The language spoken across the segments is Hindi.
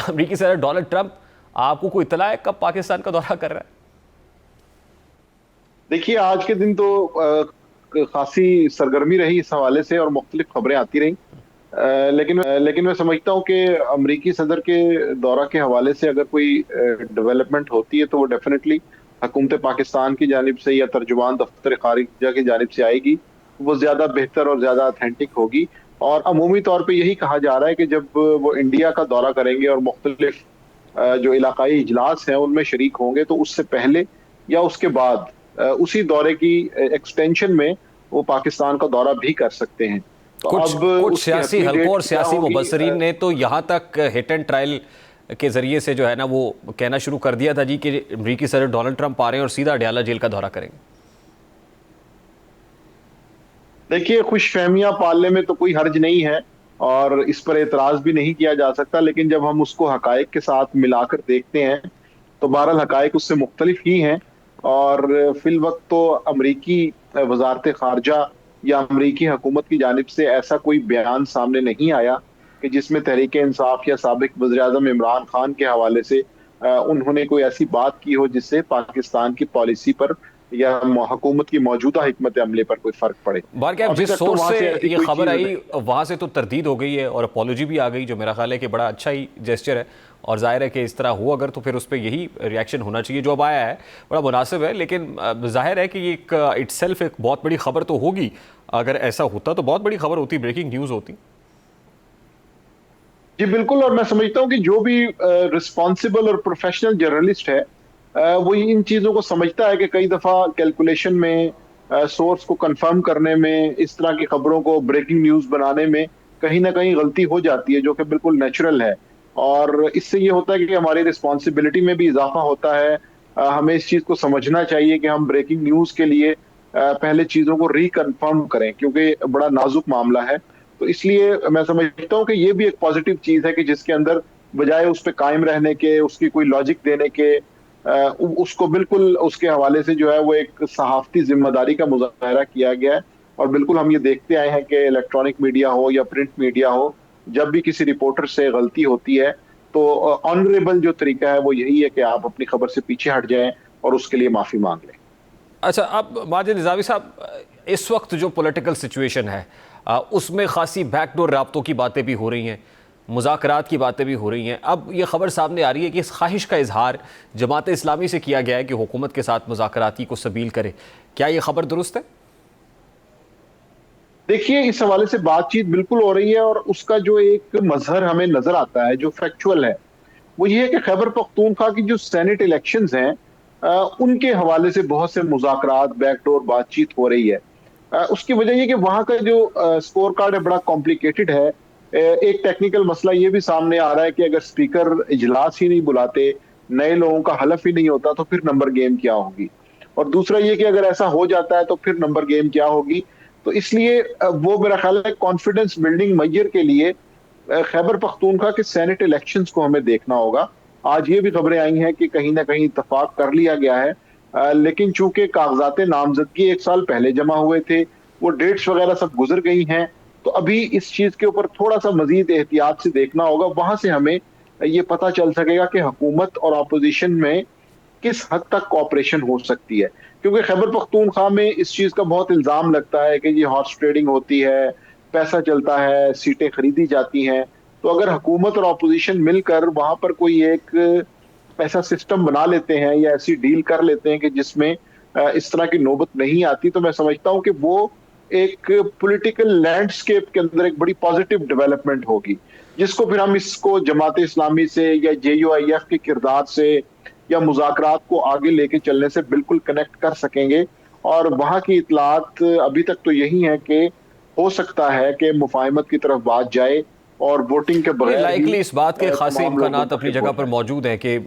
अमेरिकी सदर डोनाल्ड ट्रंप, आपको कोई इत्तला है कब पाकिस्तान का दौरा कर रहा है? देखिए, आज के दिन तो खासी सरगर्मी रही इस हवाले से और मुख्तलिफ खबरें आती रही। लेकिन मैं समझता हूँ कि अमरीकी सदर के दौरा के हवाले से अगर कोई डेवलपमेंट होती है तो वो डेफिनेटली हुकूमत पाकिस्तान की जानिब से या तर्जुमान दफ्तर खारिजा की जानिब से आएगी। वो ज्यादा बेहतर और ज्यादा अथेंटिक होगी। और अमूमी तौर पे यही कहा जा रहा है कि जब वो इंडिया का दौरा करेंगे और मुख्तलिफ जो इलाकाई इजलास हैं उनमें शरीक होंगे, तो उससे पहले या उसके बाद उसी दौरे की एक्सटेंशन में वो पाकिस्तान का दौरा भी कर सकते हैं। तो कुछ अब कुछ उसकी सियासी हतमी हलकों डेट और क्या सियासी होगी? मुबसरीन ने तो यहाँ तक हिट एंड ट्रायल के जरिए से जो है ना वो कहना शुरू कर दिया था जी कि अमेरिकी सदर डोनाल्ड ट्रंप आ रहे हैं और सीधा अडयाला जेल का दौरा करेंगे। देखिए, खुशफहमियां पालने में तो कोई हर्ज नहीं है और इस पर एतराज भी नहीं किया जा सकता, लेकिन जब हम उसको हकायक के साथ मिलाकर देखते हैं तो बहरहाल हकायक उससे मुख्तलिफ ही हैं। और फिल वक्त तो अमरीकी वजारत खारजा या अमरीकी हुकूमत की जानिब से ऐसा कोई बयान सामने नहीं आया कि जिसमें तहरीक इंसाफ या साबिक वज़ीर-ए-आज़म इमरान खान के हवाले से उन्होंने कोई ऐसी बात की हो जिससे पाकिस्तान की पॉलिसी पर या हुकूमत की मौजूदा हिकमत अमले पर कोई फर्क पड़े। बार तो क्या अभी जिस तक तो सोर्स वहां से से ऐसी ये कोई खबर चीज आई नहीं। वहां से तो तरदीद हो गई है और अपोलॉजी भी आ गई, जो मेरा ख्याल है कि बड़ा अच्छा ही जेस्चर है। और जाहिर है कि इस तरह हो अगर तो फिर उस पर यही रिएक्शन होना चाहिए जो अब आया है, बड़ा मुनासिब है। लेकिन जाहिर है कि ये एक इट्सेल्फ एक बहुत बड़ी खबर तो होगी। अगर ऐसा होता तो बहुत बड़ी खबर होती, ब्रेकिंग न्यूज़ होती। जी बिल्कुल, और मैं समझता हूँ कि जो भी रिस्पॉन्सिबल और प्रोफेशनल जर्नलिस्ट है वो इन चीजों को समझता है कि कई दफा कैलकुलेशन में, सोर्स को कंफर्म करने में, इस तरह की खबरों को ब्रेकिंग न्यूज बनाने में कहीं ना कहीं गलती हो जाती है, जो कि बिल्कुल नेचुरल है। और इससे ये होता है कि हमारी रिस्पॉन्सिबिलिटी में भी इजाफा होता है। हमें इस चीज को समझना चाहिए कि हम ब्रेकिंग न्यूज के लिए पहले चीजों को रिकन्फर्म करें, क्योंकि बड़ा नाजुक मामला है। तो इसलिए मैं समझता हूँ कि ये भी एक पॉजिटिव चीज है कि जिसके अंदर बजाय उस पर कायम रहने के, उसकी कोई लॉजिक देने के, उसको बिल्कुल उसके हवाले से जो है वो एक सहाफती जिम्मेदारी का मुजाहरा किया गया है। और बिल्कुल हम ये देखते आए हैं कि इलेक्ट्रॉनिक मीडिया हो या प्रिंट मीडिया हो, जब भी किसी रिपोर्टर से गलती होती है तो ऑनरेबल जो तरीका है वो यही है कि आप अपनी खबर से पीछे हट जाएं और उसके लिए माफी मांग लें। अच्छा, अब माजिद निज़ामी साहब, इस वक्त जो पॉलिटिकल सिचुएशन है उसमें खासी बैकडोर राब्तों की बातें भी हो रही हैं, मुज़ाकरात की बातें भी हो रही हैं। अब ये खबर सामने आ रही है कि इस ख्वाहिश का इजहार जमात इस्लामी से किया गया है कि हुकूमत के साथ मुज़ाकराती को सबील करे। क्या ये खबर दुरुस्त है? देखिए, इस हवाले से बातचीत बिल्कुल हो रही है और उसका जो एक मजहर हमें नजर आता है, जो फैक्चुअल है, वो ये है कि खैबर पख्तूनख्वा की जो सेनेट इलेक्शंस हैं उनके हवाले से बहुत से मुज़ाकरात, बैकडोर बातचीत हो रही है। उसकी वजह ये कि वहां का जो स्कोर कार्ड है बड़ा कॉम्प्लिकेटेड है। एक टेक्निकल मसला ये भी सामने आ रहा है कि अगर स्पीकर इजलास ही नहीं बुलाते, नए लोगों का हलफ ही नहीं होता, तो फिर नंबर गेम क्या होगी। और दूसरा ये कि अगर ऐसा हो जाता है तो फिर नंबर गेम क्या होगी। तो इसलिए वो मेरा ख्याल है कॉन्फिडेंस बिल्डिंग मैयर के लिए खैबर पख्तूनख्वा के सेनेट इलेक्शंस को हमें देखना होगा। आज ये भी खबरें आई हैं कि कहीं ना कहीं इत्तेफाक कर लिया गया है, लेकिन चूंकि कागजात नामजदगी एक साल पहले जमा हुए थे, वो डेट्स वगैरह सब गुजर गई हैं। तो अभी इस चीज के ऊपर थोड़ा सा मजीद एहतियात से देखना होगा। वहां से हमें ये पता चल सकेगा कि हुकूमत और अपोजिशन में किस हद तक कॉपरेशन हो सकती है। क्योंकि खैबर पख्तूनख्वा में इस चीज का बहुत इल्जाम लगता है कि ये हॉर्स ट्रेडिंग होती है, पैसा चलता है, सीटें खरीदी जाती हैं। तो अगर हुकूमत और अपोजिशन मिलकर वहां पर कोई एक ऐसा सिस्टम बना लेते हैं या ऐसी डील कर लेते हैं कि जिसमें इस तरह की नौबत नहीं आती, तो मैं समझता हूं कि वो एक पॉलिटिकल लैंडस्केप के अंदर एक बड़ी पॉजिटिव डेवलपमेंट होगी, जिसको फिर हम इसको जमात इस्लामी से या JUIF के किरदार से या मुज़ाकरात को आगे लेके चलने से बिल्कुल कनेक्ट कर सकेंगे। और वहां की इतलात अभी तक तो यही है कि हो सकता है कि मुफाहमत की तरफ बात जाए और वोटिंग के नहीं, बगैर ही लाइकली इस बात के खासे तमाम लोग इम्कानात अपनी मुंतखब हो जगह पर जाए। मौजूद हैं कि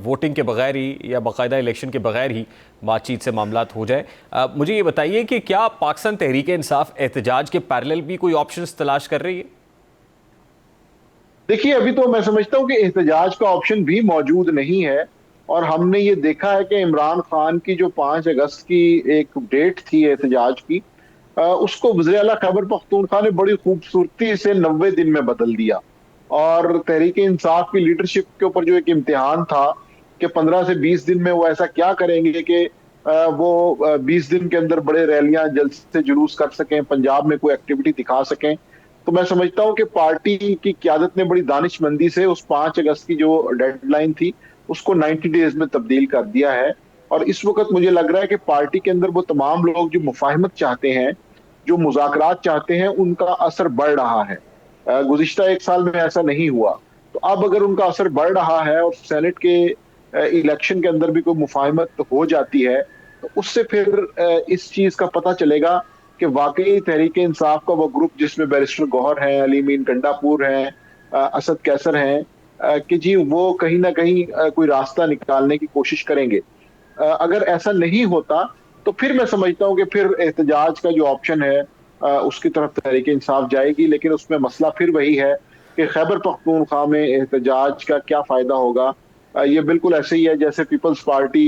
वोटिंग के बगैर ही या बाकायदा इलेक्शन के बगैर ही बातचीत से मामलात हो जाए। मुझे ये बताइए कि क्या पाकिस्तान तहरीक इंसाफ एहतजाज के पैरेलल भी कोई ऑप्शंस तलाश कर रही है? देखिए, अभी तो मैं समझता हूँ कि एहतजाज का ऑप्शन भी मौजूद नहीं है। और हमने ये देखा है कि इमरान खान की जो 5 अगस्त की एक डेट थी एहतजाज की, उसको वज़ीर आला खैबर पख्तूनख्वा ने बड़ी खूबसूरती से 90 दिन में बदल दिया। और तहरीक इंसाफ की लीडरशिप के ऊपर जो एक इम्तिहान था कि 15 से 20 दिन में वो ऐसा क्या करेंगे कि वो 20 दिन के अंदर बड़े रैलियां जल्द से जुलूस कर सकें, पंजाब में कोई एक्टिविटी दिखा सकें। तो मैं समझता हूं कि पार्टी की क्यादत ने बड़ी दानिशमंदी से उस 5 अगस्त की जो डेडलाइन थी उसको 90 डेज में तब्दील कर दिया है। और इस वक्त मुझे लग रहा है कि पार्टी के अंदर वो तमाम लोग जो मुफाहमत चाहते हैं, जो मुज़ाकरात चाहते हैं, उनका असर बढ़ रहा है। गुज़िश्ता 1 साल में ऐसा नहीं हुआ। तो अब अगर उनका असर बढ़ रहा है और सेनेट के इलेक्शन के अंदर भी कोई मुफाहमत हो जाती है, तो उससे फिर इस चीज का पता चलेगा कि वाकई तहरीक इंसाफ का वो ग्रुप जिसमें बैरिस्टर गौहर हैं, अली मीन गंडापुर हैं, असद कैसर हैं, कि जी वो कहीं ना कहीं कोई रास्ता निकालने की कोशिश करेंगे। अगर ऐसा नहीं होता तो फिर मैं समझता हूँ कि फिर एहतजाज का जो ऑप्शन है उसकी तरफ तहरीक इंसाफ जाएगी। लेकिन उसमें मसला फिर वही है कि खैबर पख्तूनख्वा में एहतजाज का क्या फायदा होगा। ये बिल्कुल ऐसे ही है जैसे पीपल्स पार्टी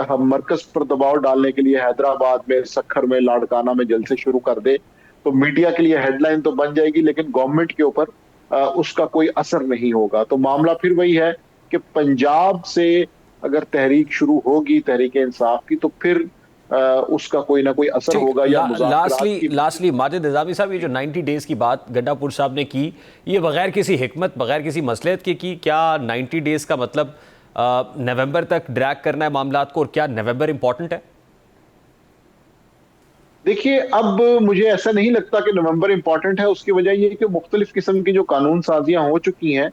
हम मरकज पर दबाव डालने के लिए हैदराबाद में, सक्खर में, लाड़काना में जलसे शुरू कर दे, तो मीडिया के लिए हेडलाइन तो बन जाएगी लेकिन गवर्नमेंट के ऊपर उसका कोई असर नहीं होगा। तो मामला फिर वही है कि पंजाब से अगर तहरीक शुरू होगी तहरीक इंसाफ की, तो फिर उसका कोई ना कोई असर ठीक। होगा या मुज़ाकरात की। लास्टली माजिद निज़ामी साहब, ये जो 90 डेज की बात गंडापुर साहब ने की, ये बगैर किसी हिकमत, बगैर किसी मसलहत के की? क्या 90 डेज का मतलब नवंबर तक ड्रैग करना है मामलात को, और क्या नवंबर इंपॉर्टेंट है? देखिए, अब मुझे ऐसा नहीं लगता कि नवंबर इंपॉर्टेंट है। उसकी वजह यह कि मुख्तलिफ किस्म की जो कानून साजियां हो चुकी हैं,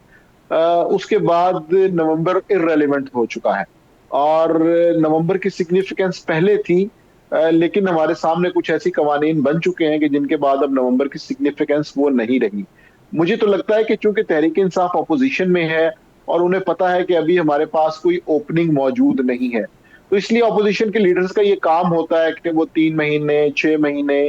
उसके बाद नवंबर इर्रेलेवेंट हो चुका है। और नवंबर की सिग्निफिकेंस पहले थी, लेकिन हमारे सामने कुछ ऐसी कवानीन बन चुके हैं कि जिनके बाद अब नवंबर की सिग्निफिकेंस वो नहीं रही। मुझे तो लगता है कि चूंकि तहरीक इंसाफ अपोजिशन में है और उन्हें पता है कि अभी हमारे पास कोई ओपनिंग मौजूद नहीं है, तो इसलिए ऑपोजिशन के लीडर्स का ये काम होता है कि वो 3 महीने 6 महीने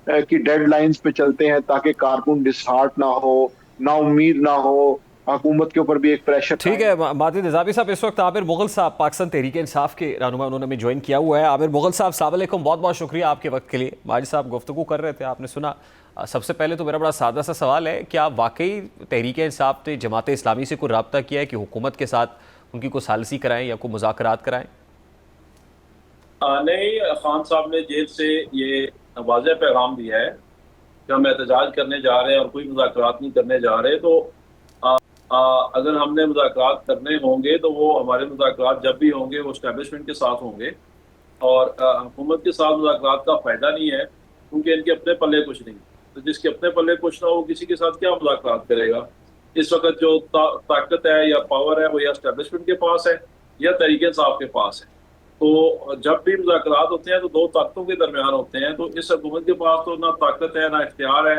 की डेडलाइंस पे चलते हैं ताकि कारकुन डिसहार्ट ना हो, ना उम्मीद ना हो, हुकूमत के ऊपर भी एक प्रेशर ठीक है माजिद निज़ामी साहब, इस वक्त आमिर मुगल साहब पाकिस्तान तहरीक इंसाफ के रहनुमा, उन्होंने हमें ज्वाइन किया हुआ है। आमिर मुगल साहब, अस्सलाम वालेकुम, बहुत बहुत शुक्रिया आपके वक्त के लिए। माजिद साहब गुफ्तगू कर रहे थे, आपने सुना। सबसे पहले तो मेरा बड़ा सादा सा सवाल है, क्या वाकई तहरीक इंसाफ ने जमात इस्लामी से कोई रब्ता किया है कि हुकूमत के साथ उनकी कोई सालसी कराएं या कोई मुज़ाकरात कराएं? नहीं, खान साहब ने जेल से ये वाज़ेह पैगाम दिया है कि हम एहतजाज करने जा रहे हैं और कोई मुज़ाकरात नहीं करने जा रहे। तो अगर हमने मुज़ाकरात करने होंगे तो वो हमारे मुज़ाकरात जब भी होंगे वो इस्टेब्लिशमेंट के साथ होंगे, और हुकूमत के साथ मुज़ाकरात का फ़ायदा नहीं है क्योंकि इनके अपने पल्ले कुछ नहीं। तो जिसके अपने पल्ले कुछ ना हो, किसी के साथ क्या मुज़ाकरात करेगा। इस वक्त जो ताकत है या पावर है वो या इस्टेब्लिशमेंट के पास है या तहरीक इंसाफ के पास है। तो जब भी मुज़ाकरात होते हैं तो दो ताकतों के दरमियान होते हैं। तो इस हुकूमत के पास तो ना ताकत है ना इख्तियार है,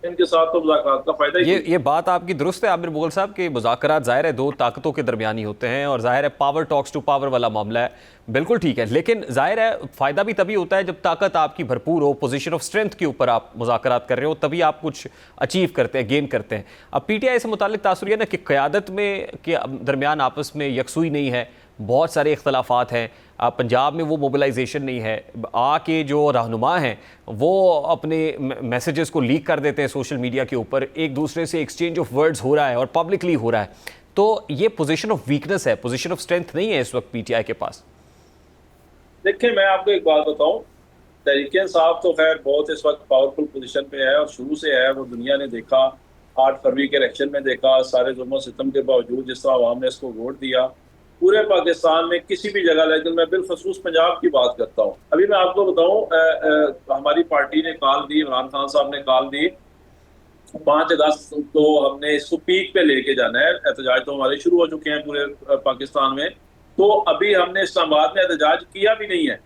इनके साथ तो मुज़ाकरात का फायदा ही ये बात आपकी दुरुस्त है आमिर मुगल साहब कि मुज़ाकरात ज़ाहिर है दो ताकतों के दरमियान ही होते हैं, और ज़ाहिर है पावर टॉक्स टू पावर वाला मामला है, बिल्कुल ठीक है। लेकिन ज़ाहिर है फ़ायदा भी तभी होता है जब ताकत आपकी भरपूर हो, पोजीशन ऑफ स्ट्रेंथ के ऊपर आप मुज़ाकरात कर रहे हो, तभी आप कुछ अचीव करते हैं, गेन करते हैं। अब PTI से मुतालिक तासुर है ना कि क़यादत में के दरमियान आपस में यकसुई नहीं है, बहुत सारे इख्तलाफात हैं। पंजाब में वो मोबिलाइजेशन नहीं है, आके जो रहनुमा हैं वो अपने मैसेजेस को लीक कर देते हैं सोशल मीडिया के ऊपर, एक दूसरे से एक्सचेंज ऑफ वर्ड्स हो रहा है और पब्लिकली हो रहा है। तो ये पोजीशन ऑफ वीकनेस है, पोजीशन ऑफ स्ट्रेंथ नहीं है इस वक्त PTI के पास। देखिए, मैं आपको एक बात बताऊं, तहरीक इंसाफ तो खैर बहुत इस वक्त पावरफुल पोजीशन पे है और शुरू से है। वो दुनिया ने देखा, 8 फरवरी के इलेक्शन में देखा, सारे जुल्म सितम के बावजूद जिस तरह आवाम ने इसको वोट दिया, पूरे पाकिस्तान में किसी भी जगह। लेकिन मैं बिलखसूस पंजाब की बात करता हूँ। अभी मैं आपको बताऊं, हमारी पार्टी ने कॉल दी, इमरान खान साहब ने कॉल दी 5 अगस्त को हमने इसको पीक पे लेके जाना है। एहतजाज तो हमारे शुरू हो चुके हैं पूरे पाकिस्तान में। तो अभी हमने इस्लामाबाद में एहतजाज किया भी नहीं है।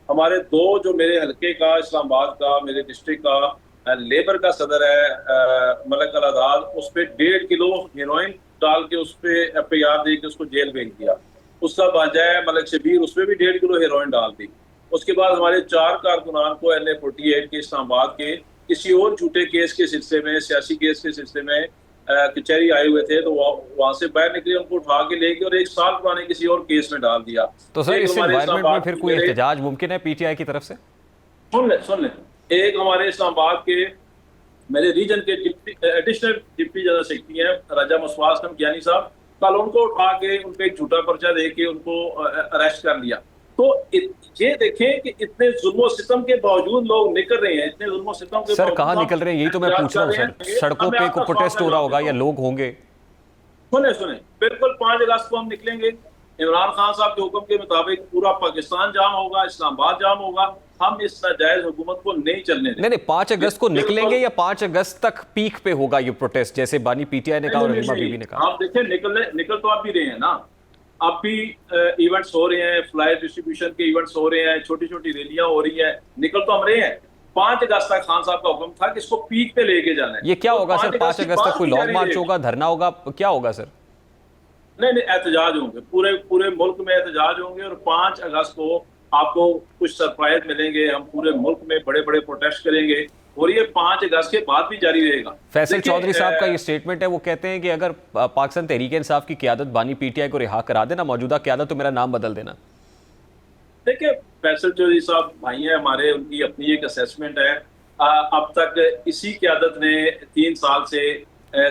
हमारे दो जो मेरे हल्के का, इस्लामाबाद का, मेरे डिस्ट्रिक्ट का लेबर का सदर है मलक अल आदाद, उस पर 1.5 किलो हेरोइन डाल के उस पर FIR दे के उसको जेल भेज दिया। उसका भांजा है मलक शबीर, उस पर भी 1.5 किलो हेरोइन डाल दी। उसके बाद हमारे 4 कारकुनान को LA-48 के इस्लामाबाद के किसी और झूठे केस के सिलसिले में, सियासी केस के सिलसिले में कचहरी आए हुए थे, तो वहां से बाहर निकले, उनको उठा के ले गए और 1 साल पुराने किसी और केस में डाल दिया। तो सर इस एनवायरनमेंट में फिर कोई एहतजाज मुमकिन है PTI की तरफ से? सुन ले, एक हमारे इस्लामाबाद के मेरे रीजन के एडिशनल डिप्टी जनरल सेक्रेटरी हैं राजा मसवास ज्ञानी साहब, कल उनको उठा के उनको एक झूठा पर्चा दे के उनको अरेस्ट कर लिया। तो ये देखें कि इतने जुल्म सितम के बावजूद लोग निकल रहे हैं, इतने जुल्म सितम के सर कहाँ निकल रहे हैं, यही तो मैं पूछ रहा हूँ सर। सड़कों पे को प्रोटेस्ट हो रहा होगा या लोग होंगे? सुने बिल्कुल 5 अगस्त को हम निकलेंगे। इमरान खान साहब के हुक्म के मुताबिक पूरा पाकिस्तान जाम होगा, इस्लामाबाद जाम होगा। हम इस नाजायज हुकूमत को नहीं चलने देंगे। नहीं 5 अगस्त को निकलेंगे या 5 अगस्त तक पीक पे होगा ये प्रोटेस्ट, जैसे बानी पीटीआई ने कहा और रहीमा बीबी ने कहा? आप देखें निकल तो आप भी रहे हैं ना, अब भी इवेंट्स हो रहे हैं, फ्लायर डिस्ट्रीब्यूशन के इवेंट्स हो रहे हैं, छोटी छोटी रैलियां हो रही है, निकल तो हम रहे हैं। 5 अगस्त तक खान साहब का हुक्म था कि इसको पीक पे लेके जाना है। ये क्या होगा सर? 5 अगस्त तक कोई लॉन्ग मार्च होगा, धरना होगा, क्या होगा सर? नहीं एहतजाज होंगे, पूरे मुल्क में एहतजाज होंगे और 5 अगस्त को आपको कुछ सरप्राइज मिलेंगे। हम पूरे मुल्क में बड़े बड़े प्रोटेस्ट करेंगे और ये 5 अगस्त के बाद भी जारी रहेगा। फैसल चौधरी साहब का ये स्टेटमेंट है, वो कहते हैं कि अगर पाकिस्तान तहरीक इंसाफ की क़यादत बानी पीटीआई को रिहा करा देना, मौजूदा क़यादत, तो मेरा नाम बदल देना। देखिए फैसल चौधरी साहब भाई हैं हमारे, उनकी अपनी एक असेसमेंट है। अब तक इसी क़यादत ने 3 साल से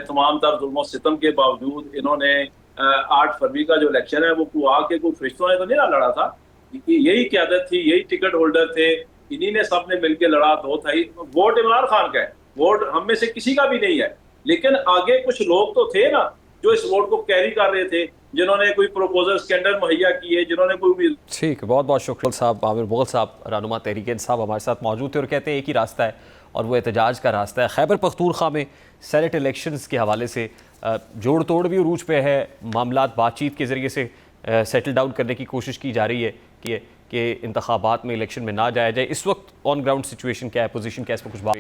तमाम तर जुल्म सितम के बावजूद इन्होंने 8 फरवरी का जो इलेक्शन है वो आके कोई फरिश्तों ने तो नहीं लड़ा था, यही क़यादत थी, यही टिकट होल्डर थे, इन्हीं ने सबने मिलकर लड़ा। 2/3 वोट इमरान खान का है, वोट हम में से किसी का भी नहीं है, लेकिन आगे कुछ लोग तो थे ना जो इस वोट को कैरी कर रहे थे, जिन्होंने कोई प्रपोजल स्कैंडल मुहैया किए, जिन्होंने कोई। ठीक, बहुत बहुत शुक्रिया साहब। आमिर मुग़ल साहब रहनुमा तहरीक इंसाफ हमारे साथ मौजूद थे और कहते हैं एक ही रास्ता है और वो एहतजाज का रास्ता है। खैबर पख्तूनख्वा में सेनेट इलेक्शंस के हवाले से जोड़ तोड़ भी उरूज पे है, मामलात बातचीत के ज़रिए से सेटल डाउन करने की कोशिश की जा रही है कि इंतखाबात में इलेक्शन में ना जाया जाए। इस वक्त ऑन ग्राउंड सिचुएशन क्या है, पोजीशन क्या है, इस पर कुछ बात